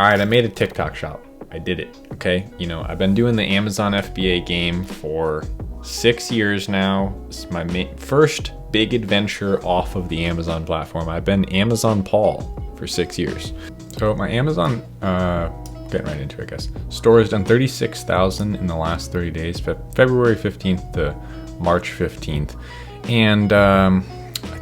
All right, I made a TikTok shop. I did it, okay? You know, I've been doing the Amazon FBA game for 6 years now. It's my first big adventure off of the Amazon platform. I've been Amazon Paul for 6 years. So my Amazon, getting right into it, I guess, store has done 36,000 in the last 30 days, February 15th to March 15th. And I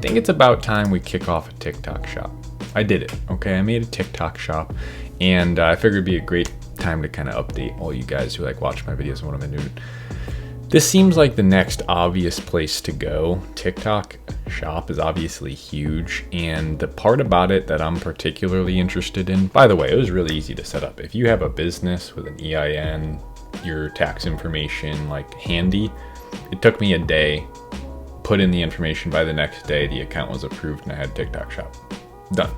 think it's about time we kick off a TikTok shop. I did it, okay? I made a TikTok shop, and I figured it'd be a great time to kind of update all you guys who like watch my videos and what I've been doing. This seems like the next obvious place to go. TikTok shop is obviously huge, and the part about it that I'm particularly interested in, by the way, it was really easy to set up. If you have a business with an EIN, your tax information like handy, it took me a day, put in the information. By the next day, the account was approved and I had TikTok shop. Done.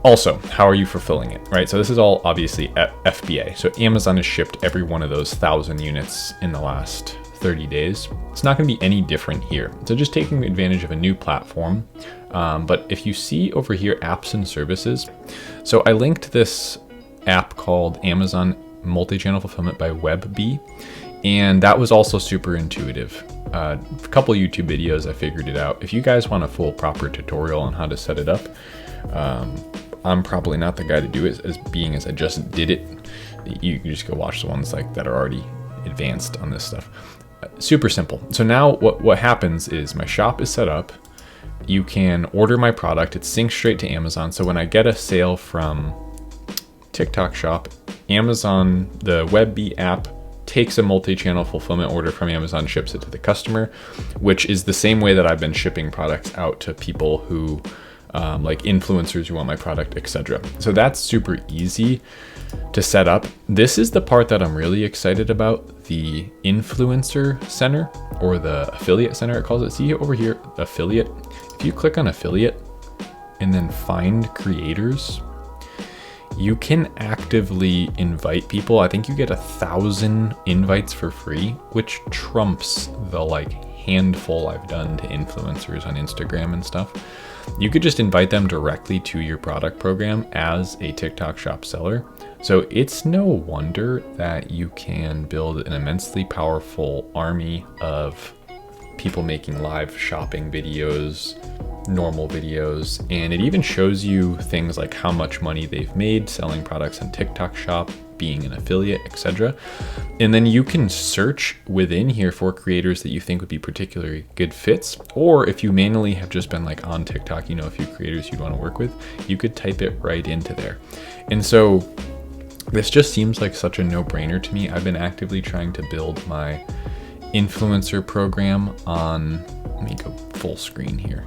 Also, how are you fulfilling it, right? So this is all obviously FBA. So Amazon has shipped every one of those 1,000 units in the last 30 days. It's not going to be any different here. So just taking advantage of a new platform. But if you see over here, apps and services. So I linked this app called Amazon Multi-Channel Fulfillment by FBA. And that was also super intuitive. A couple YouTube videos, I figured it out. If you guys want a full proper tutorial on how to set it up, I'm probably not the guy to do it, as I just did it. You can just go watch the ones like that are already advanced on this stuff. Super simple. So now what happens is my shop is set up. You can order my product. It syncs straight to Amazon. So when I get a sale from TikTok shop, Amazon, the FBA app, takes a multi-channel fulfillment order from Amazon, ships it to the customer, which is the same way that I've been shipping products out to people who like influencers who want my product, etc. So that's super easy to set up. This is the part that I'm really excited about, the influencer center, or the affiliate center it calls it. See over here, affiliate. If you click on affiliate and then find creators, you can actively invite people. I think you get 1,000 invites for free, which trumps the like handful I've done to influencers on Instagram and stuff. You could just invite them directly to your product program as a TikTok shop seller. So it's no wonder that you can build an immensely powerful army of people making live shopping videos, normal videos, and it even shows you things like how much money they've made selling products on TikTok shop, being an affiliate, etc. And then you can search within here for creators that you think would be particularly good fits, or if you manually have just been like on TikTok, you know, a few creators you'd want to work with, you could type it right into there. And so this just seems like such a no-brainer to me. I've been actively trying to build my influencer program on, let me go full screen here,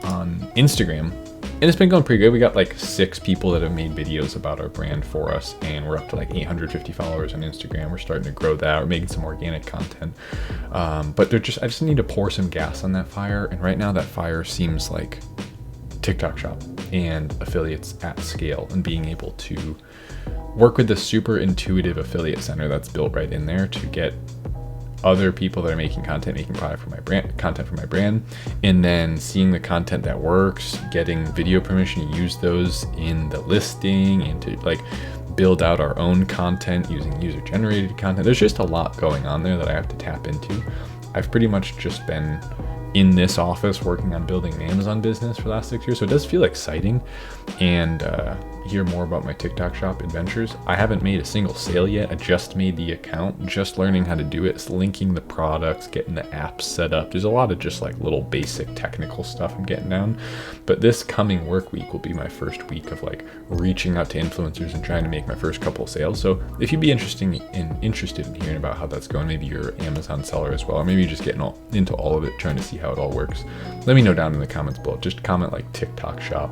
on Instagram, and it's been going pretty good. We got like 6 people that have made videos about our brand for us, and we're up to like 850 followers on Instagram. We're starting to grow that. We're making some organic content, but I just need to pour some gas on that fire, and right now that fire seems like TikTok shop and affiliates at scale, and being able to work with the super intuitive affiliate center that's built right in there to get other people that are making content, making content for my brand, and then seeing the content that works, getting video permission to use those in the listing, and to like build out our own content using user-generated content. There's just a lot going on there that I have to tap into. I've pretty much just been in this office working on building an Amazon business for the last 6 years, so it does feel exciting. And hear more about my TikTok shop adventures. I haven't made a single sale yet. I just made the account, just learning how to do it. It's linking the products, getting the apps set up. There's a lot of just like little basic technical stuff I'm getting down. But this coming work week will be my first week of like reaching out to influencers and trying to make my first couple of sales. So if you'd be interested in hearing about how that's going, maybe you're an Amazon seller as well, or maybe you're just getting into all of it, trying to see how it all works, let me know down in the comments below. Just comment like TikTok shop,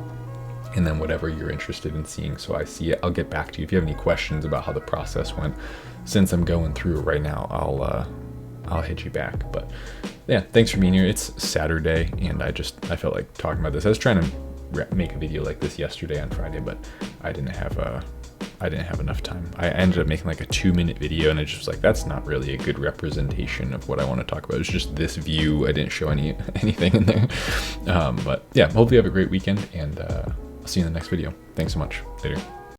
and then whatever you're interested in seeing, so I see it. I'll get back to you if you have any questions about how the process went. Since I'm going through it right now, I'll hit you back. But yeah, thanks for being here. It's Saturday, and I felt like talking about this. I was trying to make a video like this yesterday on Friday, but I didn't have enough time. I ended up making like a 2-minute video, and I just was like, that's not really a good representation of what I want to talk about. It's just this view. I didn't show anything in there. But yeah, hopefully you have a great weekend, and I'll see you in the next video. Thanks so much. Later.